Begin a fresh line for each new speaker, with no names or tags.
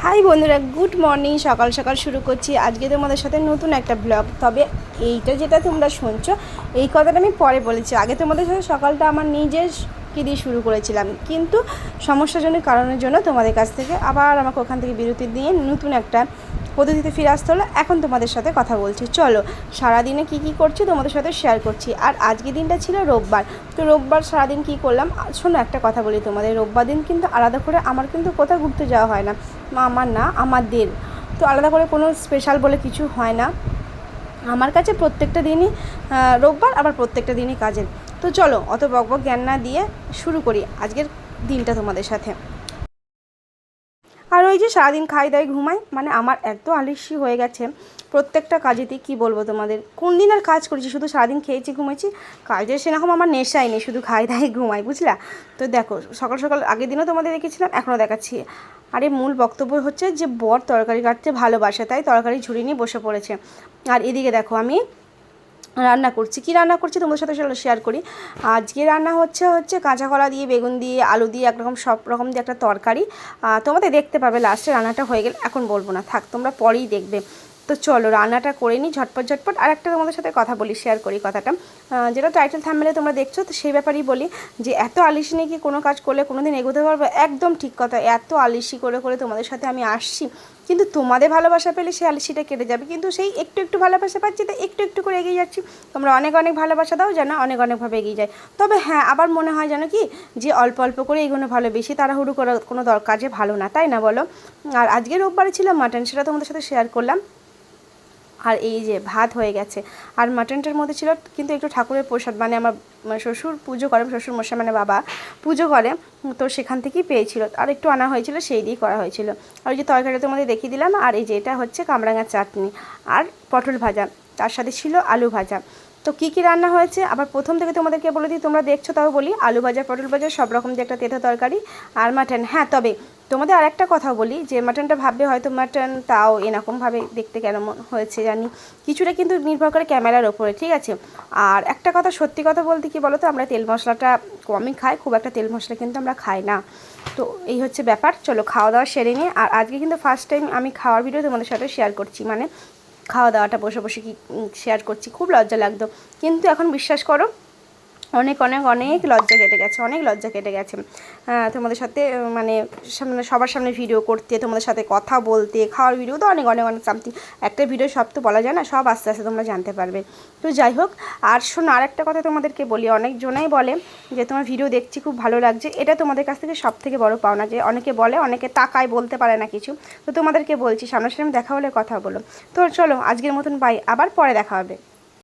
High বন্ধুরা, good morning. সকাল সকাল শুরু করছি আজকে তোমাদের সাথে নতুন একটা ব্লগ। তবে এইটা যেটা তোমরা শুনছো এই কথাটা আমি পরে বলেছি। আগে তোমাদের সাথে সকালটা আমার নিজের কি দিয়ে শুরু করেছিলাম, কিন্তু সমস্যাজনক কারণের জন্য তোমাদের কাছ থেকে আবার আমাকে ওখান থেকে বিরতি দিয়ে নতুন একটা পদ্ধতিতে ফিরে আসতে হলো। এখন তোমাদের সাথে কথা বলছি। চলো, সারাদিনে কি করছি তোমাদের সাথে শেয়ার করছি। আর আজকে দিনটা ছিল রোববার। তো রোববার সারাদিন কি করলাম শোনো, একটা কথা বলি তোমাদের। রোববার দিন কিন্তু আলাদা করে আমার কিন্তু কোথাও ঘুরতে যাওয়া হয় না, আমার না আমাদের। তো আলাদা করে কোনো স্পেশাল বলে কিছু হয় না আমার কাছে। প্রত্যেকটা দিনই রোববার, আবার প্রত্যেকটা দিনই কাজের। তো চলো অত বকবক জ্ঞান না দিয়ে শুরু করি আজকের দিনটা তোমাদের সাথে। আর ওই যে সারাদিন খাই দাই ঘুমাই, মানে আমার এত আলস্যি হয়ে গেছে প্রত্যেকটা কাজেতেই। কি বলবো তোমাদের, কোন দিন আর কাজ করেছি, শুধু সারাদিন খেয়েছি ঘুমেছি। কাজের সেরকম আমার নেশাই নেই, শুধু খাই দাই ঘুমাই, বুঝলা। তো দেখো, সকাল সকাল আগের দিনও তোমাদের দেখেছিলাম, এখনও দেখাচ্ছি। আরে মূল বক্তব্য হচ্ছে যে বর তরকারি কাটতে ভালোবাসে, তাই তরকারি ঝুড়ি নিয়ে বসে পড়েছে। আর এদিকে দেখো আমি রান্না করছি। কি রান্না করছি তোমাদের সাথে শেয়ার করি। আজকে রান্না হচ্ছে কাঁচা কলা দিয়ে, বেগুন দিয়ে, আলু দিয়ে, একরকম সব রকম দিয়ে একটা তরকারি। তোমাদের দেখতে পাবে লাস্টে, রান্নাটা হয়ে গেলে। এখন বলবো না, থাক, তোমরা পরেই দেখবে। তো চলো রান্নাটা করে নিই ঝটপট। আর একটা তোমাদের সাথে কথা বলি, শেয়ার করি কথাটা, যেটা টাইটেল থাম্বনেলে তোমরা দেখছো। তো সেই ব্যাপারেই বলি যে এত আলিশি নিয়ে কি কোনো কাজ করলে কোনো দিন এগোতে পারবে? একদম ঠিক কথা। এত আলিশি করে তোমাদের সাথে আমি আসছি, কিন্তু তোমাদের ভালোবাসা পেলে সেই আলিশিটা কেটে যাবে। কিন্তু সেই একটু ভালোবাসা পাচ্ছি, তো একটু করে এগিয়ে যাচ্ছি। তোমরা অনেক ভালোবাসা দাও, যেন অনেকভাবে এগিয়ে যায়। তবে হ্যাঁ, আবার মনে হয় যেন কি যে অল্প করে এগোনো ভালো, বেশি তাড়াহুড়ো করার কোনো কাজে ভালো না, তাই না বলো? আর আজকে রোববারে ছিল মাটন, সেটা তোমাদের সাথে শেয়ার করলাম। আর এই যে ভাত হয়ে গেছে। আর মাটনটার মধ্যে ছিল কিন্তু একটু ঠাকুরের প্রসাদ, মানে আমার শ্বশুর পুজো করে, শ্বশুর মশাই মানে বাবা পুজো করে, তো সেখান থেকেই পেয়েছিল। আর একটু আনা হয়েছিল, সেই দিয়েই করা হয়েছিল। আর ওই যে তরকারিটা তোমাদের দেখিয়ে দিলাম। আর এই যে এটা হচ্ছে কামরাঙার চাটনি আর পটল ভাজা, তার সাথে ছিল আলু ভাজা। তো কী রান্না হয়েছে আবার প্রথম থেকে তোমাদেরকে বলে দিই, তোমরা দেখছো তাও বলি। আলু ভাজা, পটল ভাজা, সব রকম দিয়ে একটা তেতো তরকারি আর মাটন। হ্যাঁ, তবে তোমাদের আরেকটা কথা বলি, যে মাটনটা ভাববে হয়তো মাটন তাও এরকমভাবে দেখতে কেমন হয়েছে জানি, কিছুটা কিন্তু নির্ভর করে ক্যামেরার ওপরে, ঠিক আছে। আর একটা কথা, সত্যি কথা বলতে কি বলো তো, আমরা তেল মশলাটা কমই খাই, খুব একটা তেল মশলা কিন্তু আমরা খাই না। তো এই হচ্ছে ব্যাপার। চলো খাওয়া দাওয়া সেরে নিয়ে। আর আজকে কিন্তু ফার্স্ট টাইম আমি খাওয়ার ভিডিও তোমাদের সাথে শেয়ার করছি, মানে খাওয়া দাওয়াটা বসে কি শেয়ার করছি। খুব লজ্জা লাগতো, কিন্তু এখন বিশ্বাস করো অনেক লজ্জা কেটে গেছে, অনেক লজ্জা কেটে গেছে। তোমাদের সাথে মানে সবার সামনে ভিডিও করতে, তোমাদের সাথে কথা বলতে, খাওয়ার ভিডিও তো অনেক সামথিং। একটা ভিডিও সব তো বলা যায় না, সব আস্তে আস্তে তোমরা জানতে পারবে। তো যাই হোক, আর শোনো, আর একটা কথা তোমাদেরকে বলি। অনেকজনাই বলে যে তোমার ভিডিও দেখছি খুব ভালো লাগছে। এটা তোমাদের কাছ থেকে সব থেকে বড় পাওনা, যে অনেকে বলে, অনেকে তাকায়, বলতে পারে না কিছু। তো তোমাদেরকে বলছি, সামনাসামনি দেখা হলে কথা বলো। তো চলো আজকের মতন বাই, আবার পরে দেখা হবে।